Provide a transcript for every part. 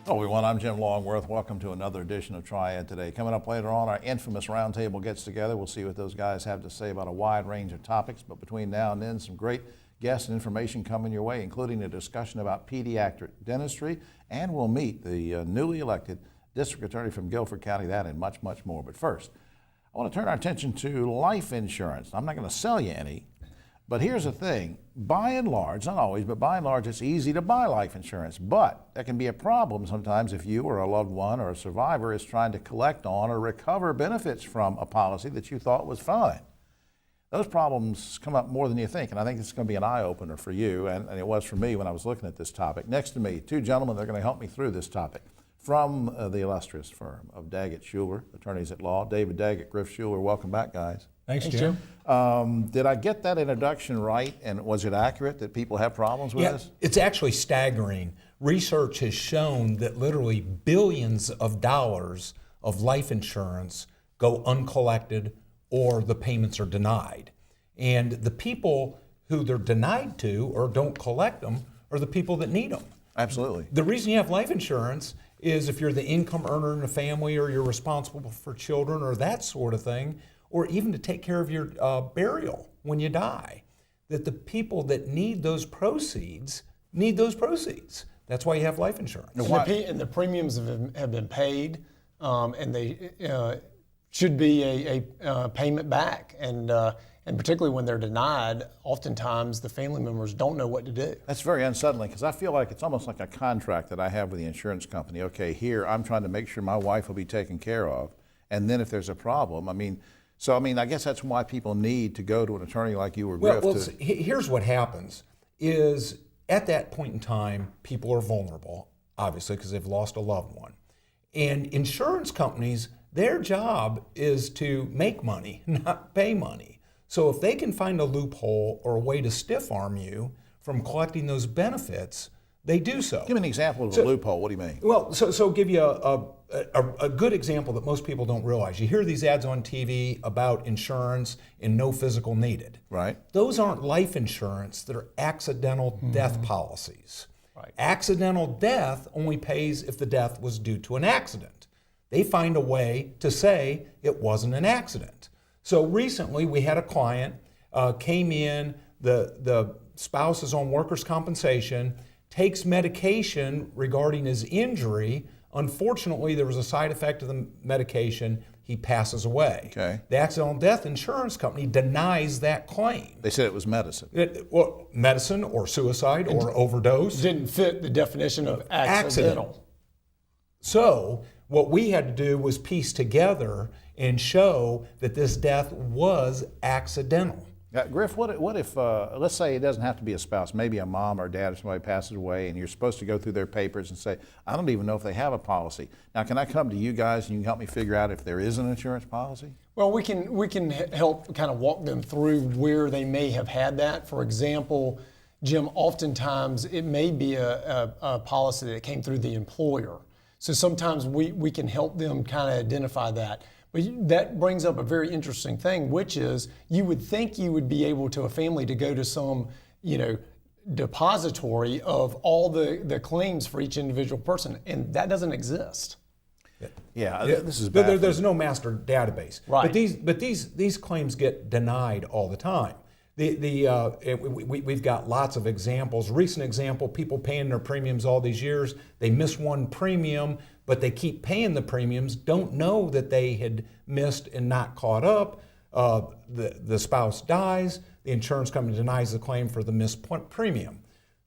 Hello everyone, I'm Jim Longworth. Welcome to another edition of Triad Today. Coming up later on, our infamous roundtable gets together. We'll see what those guys have to say about a wide range of topics, but between now and then, some great guests and information coming your way, including a discussion about pediatric dentistry, and we'll meet the newly elected district attorney from Guilford County, that and much, much more. But first, I want to turn our attention to life insurance. I'm not going to sell you any, but here's the thing. By and large, not always, but by and large, it's easy to buy life insurance. But that can be a problem sometimes if you or a loved one or a survivor is trying to collect on or recover benefits from a policy that you thought was fine. Those problems come up more than you think, and I think it's going to be an eye-opener for you, and it was for me when I was looking at this topic. Next to me, two gentlemen that are going to help me through this topic from the illustrious firm of Daggett Shuler, attorneys at law. David Daggett, Griff Shuler, welcome back, guys. Thanks, Jim. Did I get that introduction right, and was it accurate that people have problems with this? It's actually staggering. Research has shown that literally billions of dollars of life insurance go uncollected or the payments are denied. And the people who they're denied to or don't collect them are the people that need them. Absolutely. The reason you have life insurance is if you're the income earner in a family or you're responsible for children or that sort of thing, or even to take care of your burial when you die, that the people that need those proceeds need those proceeds. That's why you have life insurance. And the premiums have been paid, and they should be a payment back. And particularly when they're denied, oftentimes the family members don't know what to do. That's very unsettling because I feel like it's almost like a contract that I have with the insurance company. Okay, here I'm trying to make sure my wife will be taken care of, and then if there's a problem, I guess that's why people need to go to an attorney like you or Griff. Here's what happens is at that point in time, people are vulnerable, obviously, because they've lost a loved one. And insurance companies, their job is to make money, not pay money. So if they can find a loophole or a way to stiff arm you from collecting those benefits, they do so. Give me an example of a loophole. What do you mean? Well, so give you a good example that most people don't realize. You hear these ads on TV about insurance and no physical needed. Right. Those aren't life insurance. They're accidental death policies. Right. Accidental death only pays if the death was due to an accident. They find a way to say it wasn't an accident. So recently we had a client came in, the spouse is on workers' compensation, takes medication regarding his injury. Unfortunately, there was a side effect of the medication. He passes away. Okay. The accidental death insurance company denies that claim. They said it was medicine. Medicine or suicide or overdose. Didn't fit the definition of accidental. So what we had to do was piece together and show that this death was accidental. Griff, what if let's say it doesn't have to be a spouse, maybe a mom or dad or somebody passes away and you're supposed to go through their papers and say, I don't even know if they have a policy. Now, can I come to you guys and you can help me figure out if there is an insurance policy? Well, we can help kind of walk them through where they may have had that. For example, Jim, oftentimes it may be a policy that came through the employer. So sometimes we can help them kind of identify that. But that brings up a very interesting thing, which is you would think you would be able to a family to go to some, depository of all the claims for each individual person, and that doesn't exist. Yeah, this is bad. There's no master database. Right. But these claims get denied all the time. We've got lots of examples. Recent example, people paying their premiums all these years, they miss one premium, but they keep paying the premiums, don't know that they had missed and not caught up. The spouse dies, the insurance company denies the claim for the missed premium.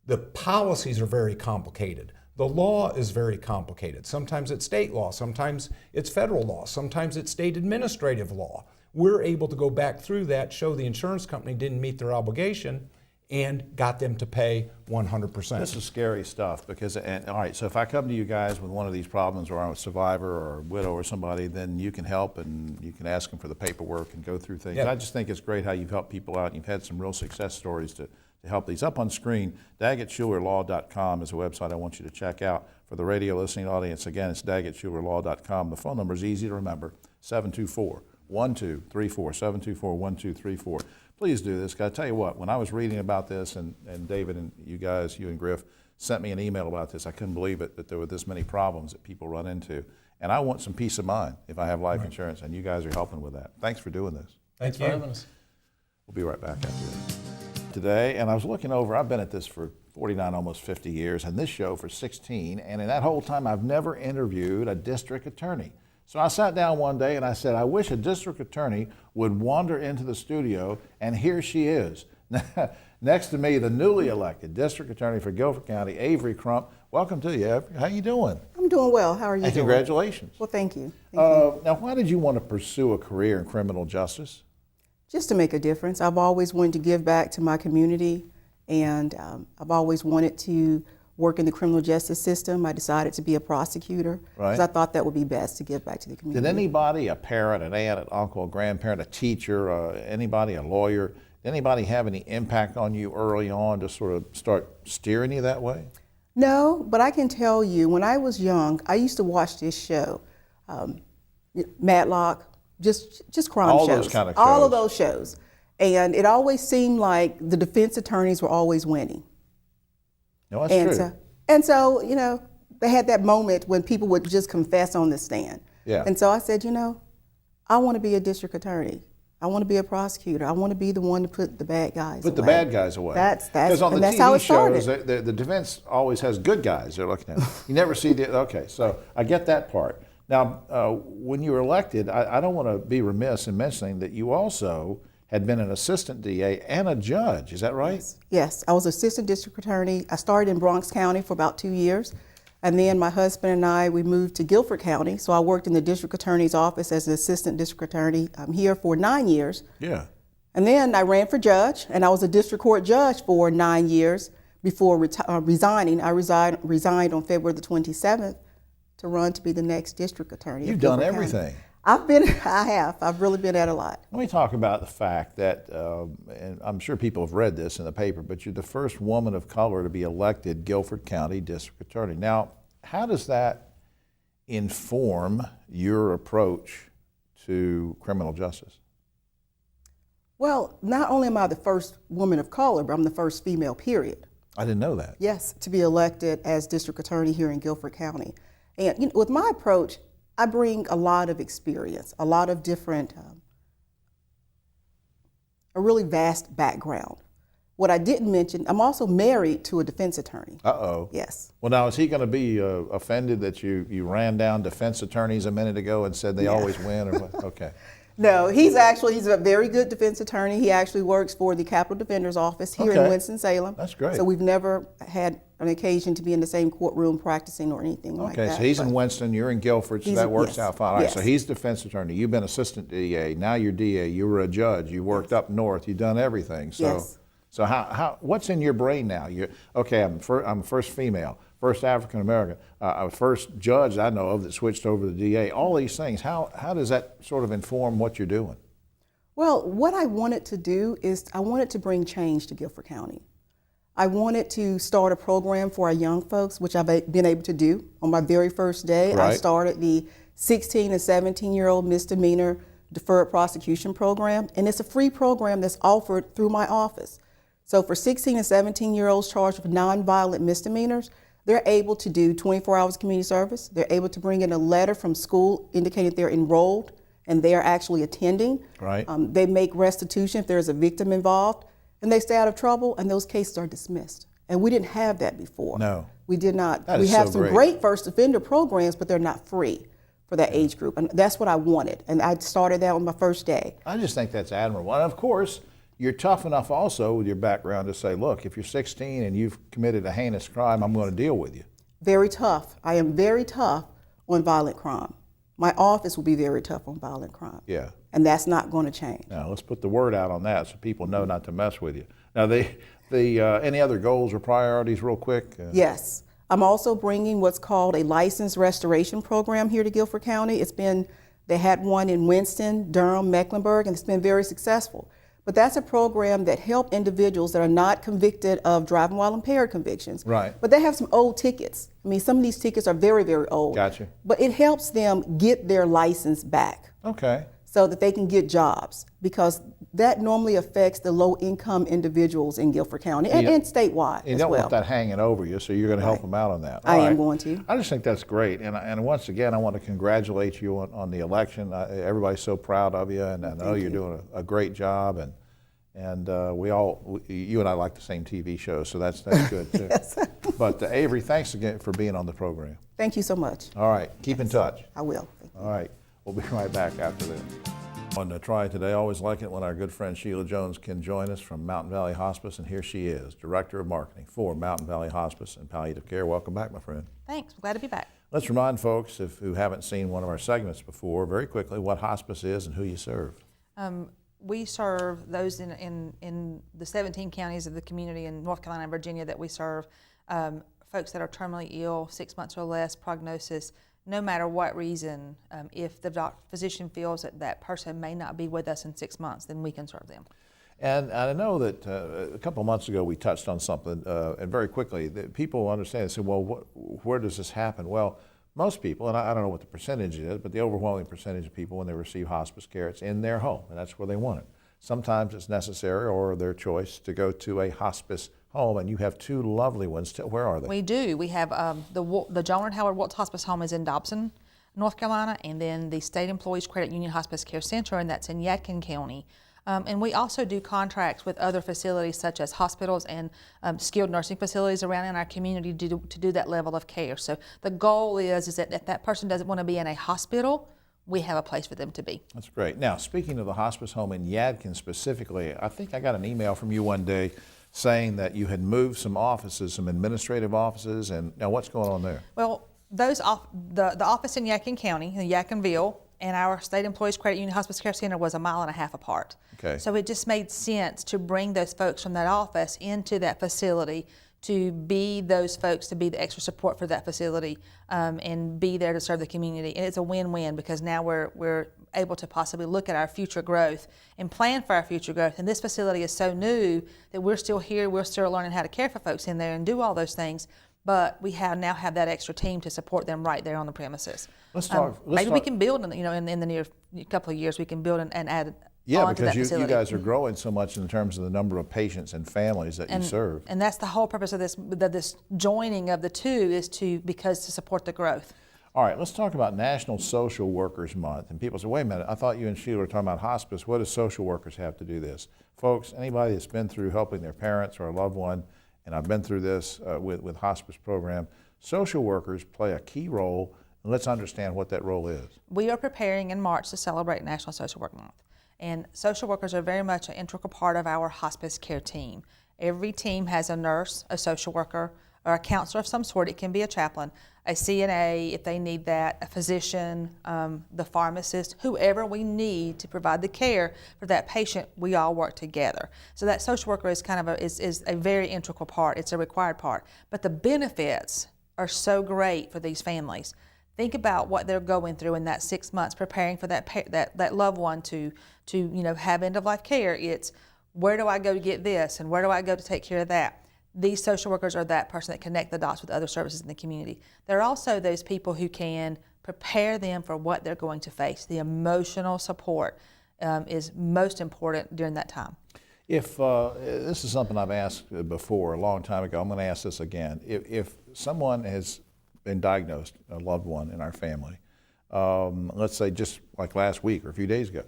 The policies are very complicated. The law is very complicated. Sometimes it's state law, sometimes it's federal law, sometimes it's state administrative law. We're able to go back through that, show the insurance company didn't meet their obligation, and got them to pay 100%. This is scary stuff because, all right, so if I come to you guys with one of these problems or I'm a survivor or a widow or somebody, then you can help and you can ask them for the paperwork and go through things. Yeah. I just think it's great how you've helped people out and you've had some real success stories to help these. Up on screen, DaggettShulerLaw.com is a website I want you to check out. For the radio listening audience, again, it's DaggettShulerLaw.com. The phone number is easy to remember, 724-1234, 724-1234. Please do this. I tell you what, when I was reading about this, and David and you guys, you and Griff, sent me an email about this. I couldn't believe it, that there were this many problems that people run into. And I want some peace of mind if I have life insurance, and you guys are helping with that. Thanks for doing this. Thanks for having us. We'll be right back after this. Today, and I was looking over, I've been at this for 49, almost 50 years, and this show for 16, and in that whole time, I've never interviewed a district attorney. So I sat down one day and I said, I wish a district attorney would wander into the studio, and here she is. Next to me, the newly elected district attorney for Guilford County, Avery Crump. Welcome to you, Avery. How you doing? I'm doing well. How are you And doing? congratulations. Well, thank you. Thank you. Now, why did you want to pursue a career in criminal justice? Just to make a difference. I've always wanted to give back to my community, and I've always wanted to work in the criminal justice system. I decided to be a prosecutor because I thought that would be best to give back to the community. Did anybody, a parent, an aunt, an uncle, a grandparent, a teacher, anybody, a lawyer, did anybody have any impact on you early on to sort of start steering you that way? No, but I can tell you, when I was young, I used to watch this show, Matlock, just crime shows. All those kind of All of shows. those shows. And it always seemed like the defense attorneys were always winning. No, that's true. And so, you know, they had that moment when people would just confess on the stand. Yeah. And so I said, you know, I want to be a district attorney. I want to be a prosecutor. I want to be the one to put the bad guys away. Put the bad guys away. That's on the that's TV how it shows, started. the defense always has good guys they're looking at. You never see the, okay, so I get that part. Now, when you were elected, I don't want to be remiss in mentioning that you also had been an assistant DA and a judge, is that right? Yes, I was assistant district attorney. I started in Bronx County for about 2 years. And then my husband and I, we moved to Guilford County. So I worked in the district attorney's office as an assistant district attorney. I'm here for 9 years. Yeah. And then I ran for judge, and I was a district court judge for 9 years before resigning. I resigned on February the 27th to run to be the next district attorney. You've done everything. I've really been at a lot. Let me talk about the fact that, and I'm sure people have read this in the paper, but you're the first woman of color to be elected Guilford County District Attorney. Now, how does that inform your approach to criminal justice? Well, not only am I the first woman of color, but I'm the first female, period. I didn't know that. Yes, to be elected as district attorney here in Guilford County. And you know, with my approach, I bring a lot of experience, a lot of different, a really vast background. What I didn't mention, I'm also married to a defense attorney. Uh-oh. Yes. Well, now, is he going to be offended that you ran down defense attorneys a minute ago and said they always win? Or what? Okay. No, he's a very good defense attorney. He actually works for the Capitol Defender's Office here in Winston-Salem. That's great. So we've never had an occasion to be in the same courtroom practicing or anything like that. Okay, so he's in Winston, you're in Guilford, so that works out fine. All right, yes. so he's defense attorney. You've been assistant DA, now you're DA, you were a judge, you worked up north, you've done everything. So, Yes. So how what's in your brain now? I'm the first female, first African American, first judge I know of that switched over to the DA. All these things, how does that sort of inform what you're doing? Well, what I wanted to do is I wanted to bring change to Guilford County. I wanted to start a program for our young folks, which I've been able to do. On my very first day, Right. I started the 16 and 17-year-old misdemeanor deferred prosecution program, and it's a free program that's offered through my office. So for 16 and 17-year-olds charged with nonviolent misdemeanors, they're able to do 24 hours community service. They're able to bring in a letter from school indicating they're enrolled and they're actually attending. Right. They make restitution if there's a victim involved, and they stay out of trouble, and those cases are dismissed. And we didn't have that before. No. We did not. That We is have so some great first offender programs, but they're not free for that age group. And that's what I wanted. And I started that on my first day. I just think that's admirable. And of course, you're tough enough also with your background to say, look, if you're 16 and you've committed a heinous crime, I'm going to deal with you. Very tough. I am very tough on violent crime. My office will be very tough on violent crime. Yeah. And that's not going to change. Now, let's put the word out on that so people know not to mess with you. Now, any other goals or priorities real quick? Yes. I'm also bringing what's called a license restoration program here to Guilford County. They had one in Winston, Durham, Mecklenburg, and it's been very successful. But that's a program that helped individuals that are not convicted of driving while impaired convictions. Right. But they have some old tickets. I mean, some of these tickets are very, very old. Gotcha. But it helps them get their license back Okay. so that they can get jobs, because that normally affects the low-income individuals in Guilford County and statewide You as don't well. want that hanging over you, so you're going to help them out on that. I All am right. going to. I just think that's great, and once again, I want to congratulate you on the election. Everybody's so proud of you, and I know you're doing a great job, and you and I like the same TV shows, so that's good too. Yes. But Avery, thanks again for being on the program. Thank you so much. All right, keep in touch. I will. Thank you. All right, we'll be right back after this. On Triad Today, I always like it when our good friend Sheila Jones can join us from Mountain Valley Hospice, and here she is, Director of Marketing for Mountain Valley Hospice and Palliative Care. Welcome back, my friend. Thanks. I'm glad to be back. Let's remind folks who haven't seen one of our segments before, very quickly, what hospice is and who you serve. We serve those in the 17 counties of the community in North Carolina and Virginia that we serve, folks that are terminally ill, 6 months or less prognosis, no matter what reason. If the physician feels that that person may not be with us in 6 months, then we can serve them. And I know that a couple of months ago we touched on something, and very quickly, that people understand and say, well, where does this happen? Well, most people, and I don't know what the percentage is, but the overwhelming percentage of people, when they receive hospice care, it's in their home, and that's where they want it. Sometimes it's necessary or their choice to go to a hospice home, and you have two lovely ones. Where are they? We do. We have the John and Howard Waltz Hospice Home is in Dobson, North Carolina, and then the State Employees Credit Union Hospice Care Center, and that's in Yadkin County. And we also do contracts with other facilities such as hospitals and skilled nursing facilities around in our community to do that level of care. So the goal is that if that person doesn't want to be in a hospital, we have a place for them to be. That's great. Now, speaking of the hospice home in Yadkin specifically, I think I got an email from you one day saying that you had moved some offices, some administrative offices, and now what's going on there? Well, the office in Yadkin County, in Yadkinville, and our State Employees Credit Union Hospice Care Center was 1.5 miles apart. Okay. So it just made sense to bring those folks from that office into that facility to be those folks, to be the extra support for that facility, and be there to serve the community. And it's a win-win because now we're able to possibly look at our future growth and plan for our future growth. And this facility is so new that we're still here, we're still learning how to care for folks in there and do all those things. But we now have that extra team to support them right there on the premises. Maybe we can build, in the near couple of years, we can build and add on to that because facility. you guys are growing so much in terms of the number of patients and families that you serve. And that's the whole purpose of this joining of the two is to support the growth. All right, let's talk about National Social Workers Month. And people say, wait a minute, I thought you and Sheila were talking about hospice. What does social workers have to do this? Folks, anybody that's been through helping their parents or a loved one, and I've been through this with hospice program, social workers play a key role, and let's understand what that role is. We are preparing in March to celebrate National Social Work Month. And social workers are very much an integral part of our hospice care team. Every team has a nurse, a social worker, or a counselor of some sort. It can be a chaplain, a CNA if they need that, a physician, the pharmacist, whoever we need to provide the care for that patient. We all work together. So that social worker is kind of is a very integral part. It's a required part. But the benefits are so great for these families. Think about what they're going through in that 6 months, preparing for that loved one to have end of life care. It's where do I go to get this, and where do I go to take care of that? These social workers are that person that connect the dots with other services in the community. They're also those people who can prepare them for what they're going to face. The emotional support is most important during that time. If this is something I've asked before a long time ago, I'm going to ask this again. If someone has been diagnosed, a loved one in our family, let's say just like last week or a few days ago,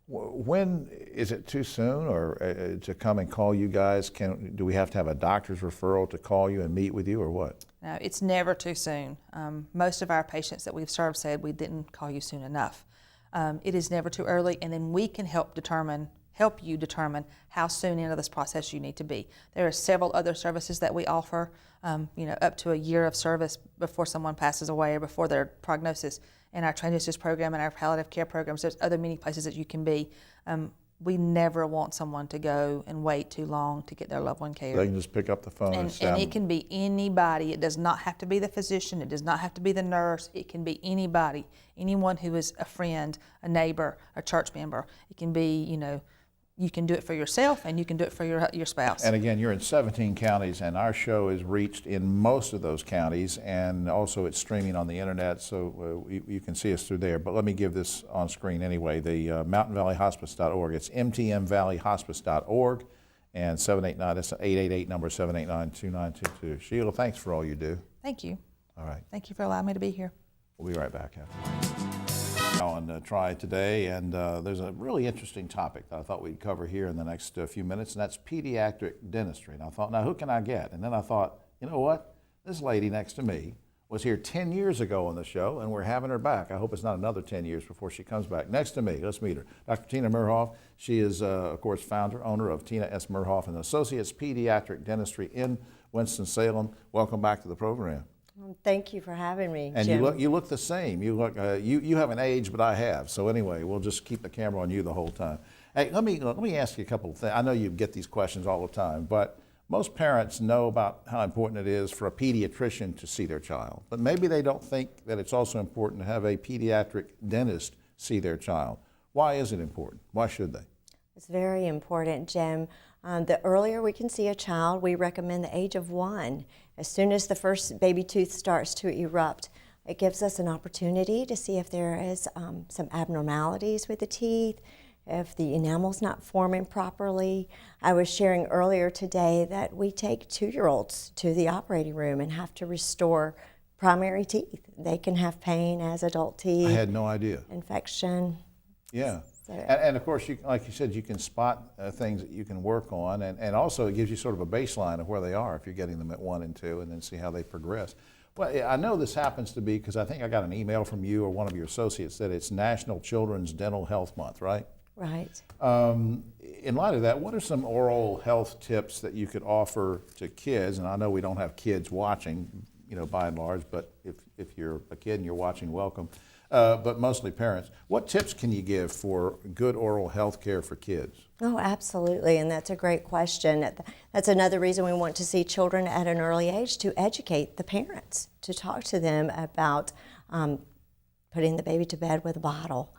when is it too soon or to come and call you guys? Do we have to have a doctor's referral to call you and meet with you, or what? No, it's never too soon. Most of our patients that we've served said we didn't call you soon enough. It is never too early, and then we can help you determine how soon into this process you need to be. There are several other services that we offer, up to a year of service before someone passes away or before their prognosis. In our transitions program and our palliative care programs, there's many places that you can be. We never want someone to go and wait too long to get their loved one care. They can just pick up the phone and it can be anybody. It does not have to be the physician. It does not have to be the nurse. It can be anybody, anyone who is a friend, a neighbor, a church member. It can be, You can do it for yourself, and you can do it for your spouse. And again, you're in 17 counties, and our show is reached in most of those counties, and also it's streaming on the internet, so you can see us through there. But let me give this on screen anyway. The mountainvalleyhospice.org. It's mtmvalleyhospice.org, and 789. That's an 888 number, 789-2922. Sheila, thanks for all you do. Thank you. All right. Thank you for allowing me to be here. We'll be right back after on Triad Today, and there's a really interesting topic that I thought we'd cover here in the next few minutes, and that's pediatric dentistry. And I thought, now who can I get? And then I thought, you know what? This lady next to me was here 10 years ago on the show, and we're having her back. I hope it's not another 10 years before she comes back. Next to me, let's meet her. Dr. Tina Murhoff. She is, of course, founder, owner of Tina S. Murhoff and Associates Pediatric Dentistry in Winston-Salem. Welcome back to the program. Thank you for having me, And Jim. you look the same. You look you haven't aged, but I have. So anyway, we'll just keep the camera on you the whole time. Hey, let me ask you a couple of things. I know you get these questions all the time, but most parents know about how important it is for a pediatrician to see their child, but maybe they don't think that it's also important to have a pediatric dentist see their child. Why is it important? Why should they? It's very important, Jim. The earlier we can see a child, we recommend the age of 1. As soon as the first baby tooth starts to erupt, it gives us an opportunity to see if there is some abnormalities with the teeth, if the enamel's not forming properly. I was sharing earlier today that we take 2-year-olds to the operating room and have to restore primary teeth. They can have pain as adult teeth. I had no idea. Infection. Yeah. So- And of course, like you said, you can spot things that you can work on, and also it gives you sort of a baseline of where they are if you're getting them at 1 and 2, and then see how they progress. Well, I know this happens to be, because I think I got an email from you or one of your associates that it's National Children's Dental Health Month, right? Right. In light of that, what are some oral health tips that you could offer to kids? And I know we don't have kids watching, by and large, but if you're a kid and you're watching, welcome. But mostly parents. What tips can you give for good oral health care for kids? Oh, absolutely, and that's a great question. That's another reason we want to see children at an early age, to educate the parents, to talk to them about putting the baby to bed with a bottle,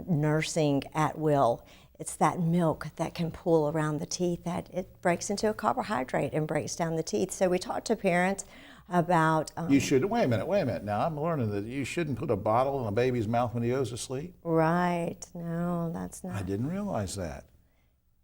nursing at will. It's that milk that can pool around the teeth that it breaks into a carbohydrate and breaks down the teeth. So we talk to parents about... You should, wait a minute. Now I'm learning that you shouldn't put a bottle in a baby's mouth when he goes to sleep. Right, no, that's not... I didn't realize that.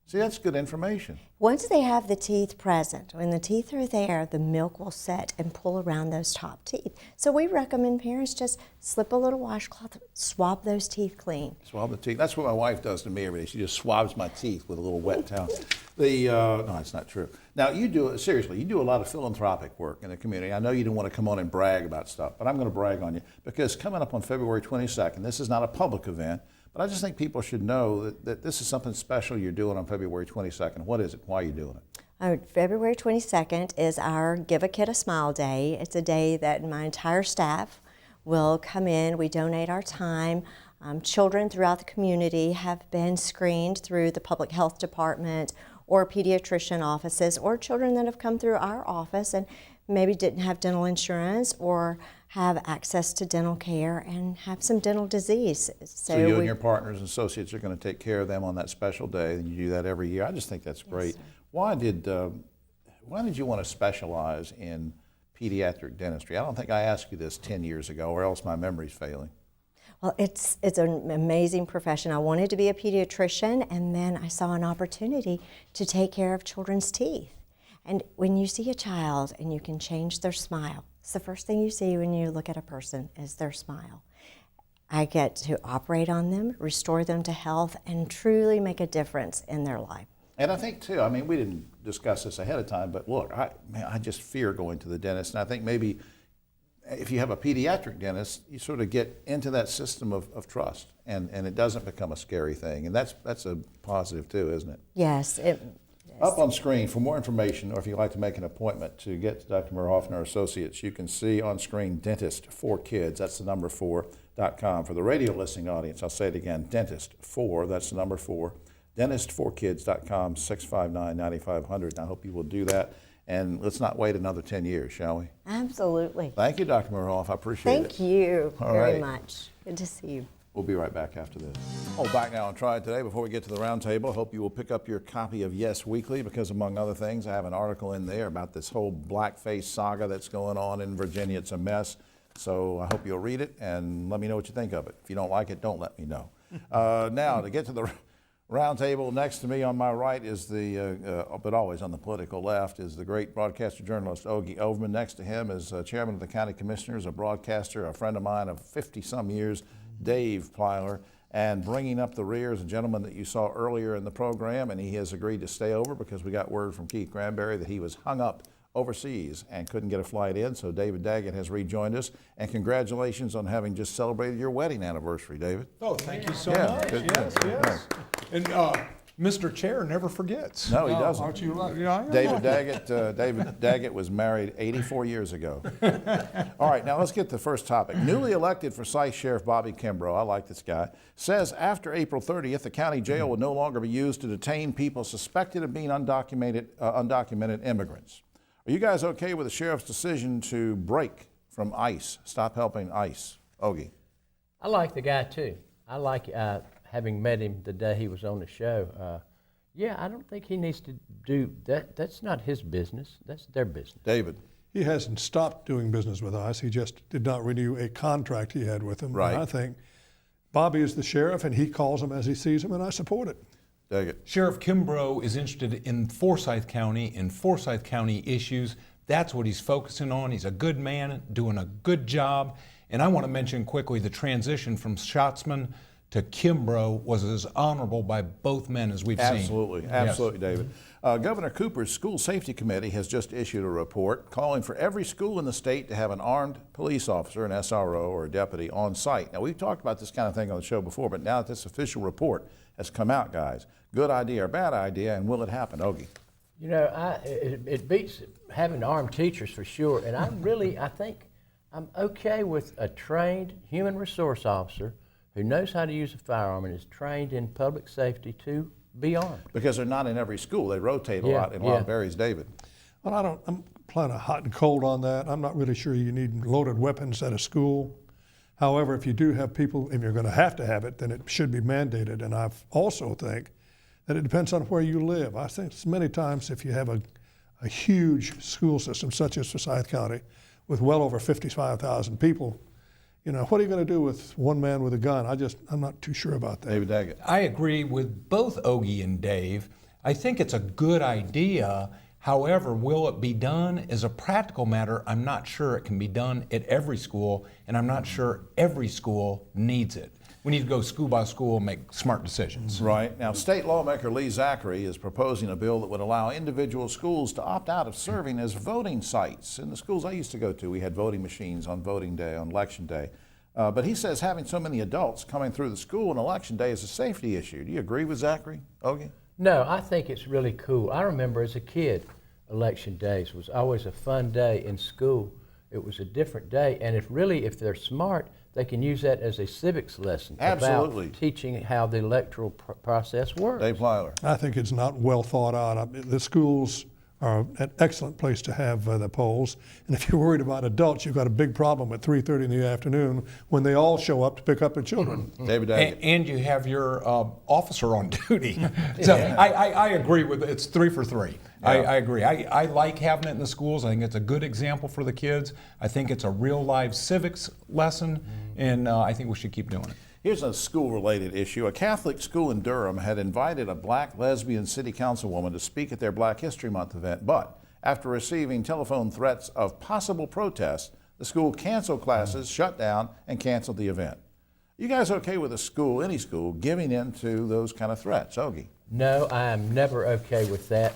See, that's good information. Once they have the teeth present, when the teeth are there, the milk will set and pull around those top teeth. So we recommend parents just slip a little washcloth, swab those teeth clean. Swab the teeth. That's what my wife does to me every day. She just swabs my teeth with a little wet towel. No, that's not true. Now, you do a lot of philanthropic work in the community. I know you don't want to come on and brag about stuff, but I'm going to brag on you, because coming up on February 22nd, this is not a public event, but I just think people should know that this is something special you're doing on February 22nd. What is it? Why are you doing it? February 22nd is our Give a Kid a Smile Day. It's a day that my entire staff will come in. We donate our time. Children throughout the community have been screened through the public health department or pediatrician offices, or children that have come through our office and maybe didn't have dental insurance or have access to dental care and have some dental disease. So you and your partners and associates are going to take care of them on that special day, and you do that every year. I just think that's great. Yes, Why did you want to specialize in pediatric dentistry? I don't think I asked you this 10 years ago, or else my memory's failing. Well, it's an amazing profession. I wanted to be a pediatrician, and then I saw an opportunity to take care of children's teeth. And when you see a child and you can change their smile, it's the first thing you see when you look at a person is their smile. I get to operate on them, restore them to health, and truly make a difference in their life. And I think too, we didn't discuss this ahead of time, but look, I just fear going to the dentist, and I think maybe if you have a pediatric dentist, you sort of get into that system of trust, and it doesn't become a scary thing, and that's a positive too, isn't it? Yes. Up on screen, for more information, or if you'd like to make an appointment to get to Dr. Murhoff and our associates, you can see on screen Dentist for Kids, that's the number 4.com. For the radio listening audience, I'll say it again, Dentist 4, that's the number 4, dentistforkids.com, 659-9500. I hope you will do that, and let's not wait another 10 years, shall we? Absolutely. Thank you, Dr. Murhoff, I appreciate it. Thank you All very right. much. Good to see you. We'll be right back after this. Oh, back now on Triad Today. Before we get to the roundtable, I hope you will pick up your copy of Yes Weekly because, among other things, I have an article in there about this whole blackface saga that's going on in Virginia. It's a mess. So I hope you'll read it and let me know what you think of it. If you don't like it, don't let me know. Now, to get to the roundtable, next to me on my right is but always on the political left, is the great broadcaster journalist Ogie Overman. Next to him is chairman of the county commissioners, a broadcaster, a friend of mine of 50-some years, Dave Plyler. And bringing up the rear is a gentleman that you saw earlier in the program, and he has agreed to stay over because we got word from Keith Granberry that he was hung up overseas and couldn't get a flight in. So David Daggett has rejoined us. And congratulations on having just celebrated your wedding anniversary, David. Oh, thank you so Yeah, much. good, Yes, good, yes. And Mr. Chair never forgets. No, he doesn't. Aren't you right? Yeah, I am. David Daggett was married 84 years ago. All right, now let's get to the first topic. Newly elected Forsyth Sheriff Bobby Kimbrough, I like this guy, says after April 30th, the county jail will no longer be used to detain people suspected of being undocumented immigrants. Are you guys okay with the sheriff's decision to break from ICE, stop helping ICE? Ogie. I like the guy too. I like having met him the day he was on the show. Yeah, I don't think he needs to do that. That's not his business. That's their business. David. He hasn't stopped doing business with us. He just did not renew a contract he had with them. Right. And I think Bobby is the sheriff, and he calls them as he sees them, and I support it. Daggett. Sheriff Kimbrough is interested in Forsyth County and Forsyth County issues. That's what he's focusing on. He's a good man, doing a good job. And I want to mention quickly the transition from Schatzman to Kimbrough was as honorable by both men as we've seen. Absolutely, absolutely, David. Governor Cooper's School Safety Committee has just issued a report calling for every school in the state to have an armed police officer, an SRO or a deputy, on site. Now, we've talked about this kind of thing on the show before, but now that this official report has come out, guys, good idea or bad idea, and will it happen? Ogie. You know, it beats having armed teachers for sure. And I think I'm okay with a trained human resource officer who knows how to use a firearm and is trained in public safety to be armed. Because they're not in every school. They rotate a lot in a lot of areas, David. Well, I'm kind of hot and cold on that. I'm not really sure you need loaded weapons at a school. However, if you do have people, if you're going to have it, then it should be mandated. And I also think that it depends on where you live. I think many times if you have a huge school system such as Forsyth County with well over 55,000 people, you know, what are you going to do with one man with a gun? I'm not too sure about that. David Daggett. I agree with both Ogie and Dave. I think it's a good idea. However, will it be done? As a practical matter, I'm not sure it can be done at every school, and I'm not sure every school needs it. We need to go school by school and make smart decisions. Right. Now, state lawmaker Lee Zachary is proposing a bill that would allow individual schools to opt out of serving as voting sites. In the schools I used to go to, we had voting machines on voting day, on election day. But he says having so many adults coming through the school on election day is a safety issue. Do you agree with Zachary? Ogie? No, I think it's really cool. I remember as a kid, election days was always a fun day in school. It was a different day, and if they're smart, they can use that as a civics lesson. Absolutely. About teaching how the electoral process works. Dave Plyler. I think it's not well thought out. The schools are an excellent place to have the polls. And if you're worried about adults, you've got a big problem at 3:30 in the afternoon when they all show up to pick up their children. David Daggett. And you have your officer on duty. So I agree with it. It's 3 for 3. Yeah. I agree. I like having it in the schools. I think it's a good example for the kids. I think it's a real live civics lesson, and I think we should keep doing it. Here's a school-related issue. A Catholic school in Durham had invited a black lesbian city councilwoman to speak at their Black History Month event, but after receiving telephone threats of possible protests, the school canceled classes, shut down, and canceled the event. You guys okay with a school, any school, giving in to those kind of threats? Ogie? No, I am never okay with that,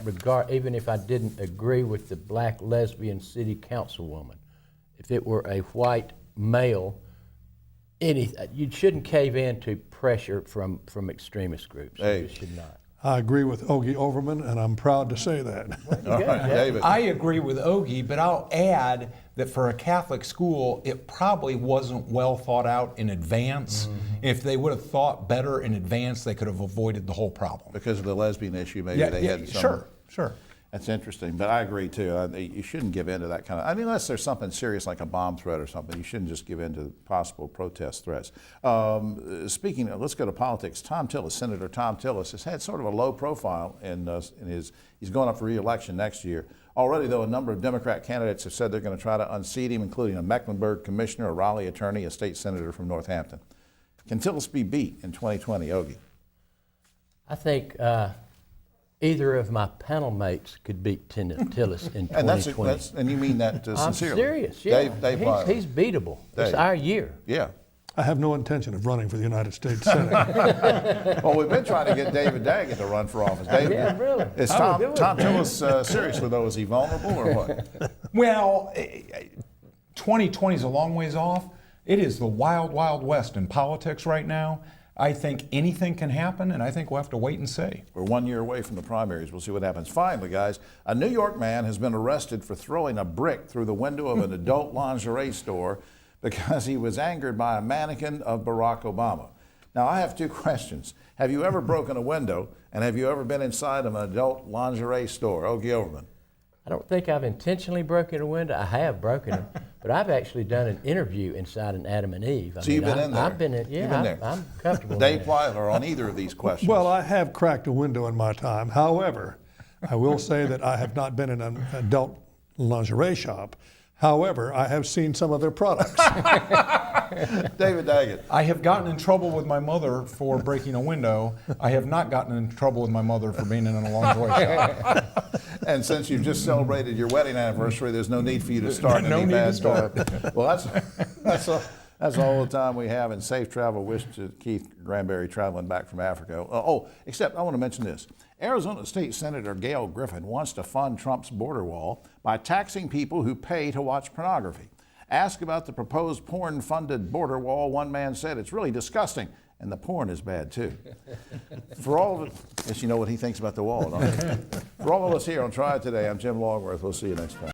even if I didn't agree with the black lesbian city councilwoman. If it were a white male, you shouldn't cave in to pressure from extremist groups. Hey. You should not. I agree with Ogie Overman, and I'm proud to say that. All right, David. I agree with Ogie, but I'll add that for a Catholic school, it probably wasn't well thought out in advance. Mm-hmm. If they would have thought better in advance, they could have avoided the whole problem. Because of the lesbian issue, maybe they had some. Sure. That's interesting, but I agree too. You shouldn't give in to that kind of, I mean, unless there's something serious like a bomb threat or something, you shouldn't just give in to possible protest threats. Speaking of, let's go to politics. Senator Tom Tillis has had sort of a low profile he's going up for re-election next year. Already, though, a number of Democrat candidates have said they're going to try to unseat him, including a Mecklenburg commissioner, a Raleigh attorney, a state senator from Northampton. Can Tillis be beat in 2020, Ogie? I think either of my panel mates could beat Tillis in 2020. And you mean that I'm sincerely? serious, yeah. Dave Weiler. He's beatable. It's Dave. our year. Yeah. I have no intention of running for the United States Senate. Well, we've been trying to get David Daggett to run for office. David, Yeah, really. Is Tom Tillis, seriously though, is he vulnerable or what? Well, 2020 is a long ways off. It is the wild, wild west in politics right now. I think anything can happen, and I think we'll have to wait and see. We're 1 year away from the primaries. We'll see what happens. Finally, guys, a New York man has been arrested for throwing a brick through the window of an adult lingerie store because he was angered by a mannequin of Barack Obama. Now, I have two questions. Have you ever broken a window, and have you ever been inside of an adult lingerie store? Ogie Overman. I don't think I've intentionally broken a window. I have broken them, but I've actually done an interview inside an Adam and Eve. So you've been in there? I've been in, yeah, You've been there. I'm comfortable. Dave in that. Weiler on either of these questions. Well, I have cracked a window in my time. However, I will say that I have not been in an adult lingerie shop. However, I have seen some of their products. David Daggett. I have gotten in trouble with my mother for breaking a window. I have not gotten in trouble with my mother for being in a lingerie shop. And since you've just celebrated your wedding anniversary, there's no need for you to start No any need bad to start. Well, that's all the time we have, and safe travel. Wish to Keith Granberry traveling back from Africa. Except I want to mention this. Arizona State Senator Gail Griffin wants to fund Trump's border wall by taxing people who pay to watch pornography. Asked about the proposed porn-funded border wall, one man said, "It's really disgusting, and the porn is bad too." For all of it, yes, you know what he thinks about the wall, don't you? For all of us here on Triad Today, I'm Jim Longworth. We'll see you next time.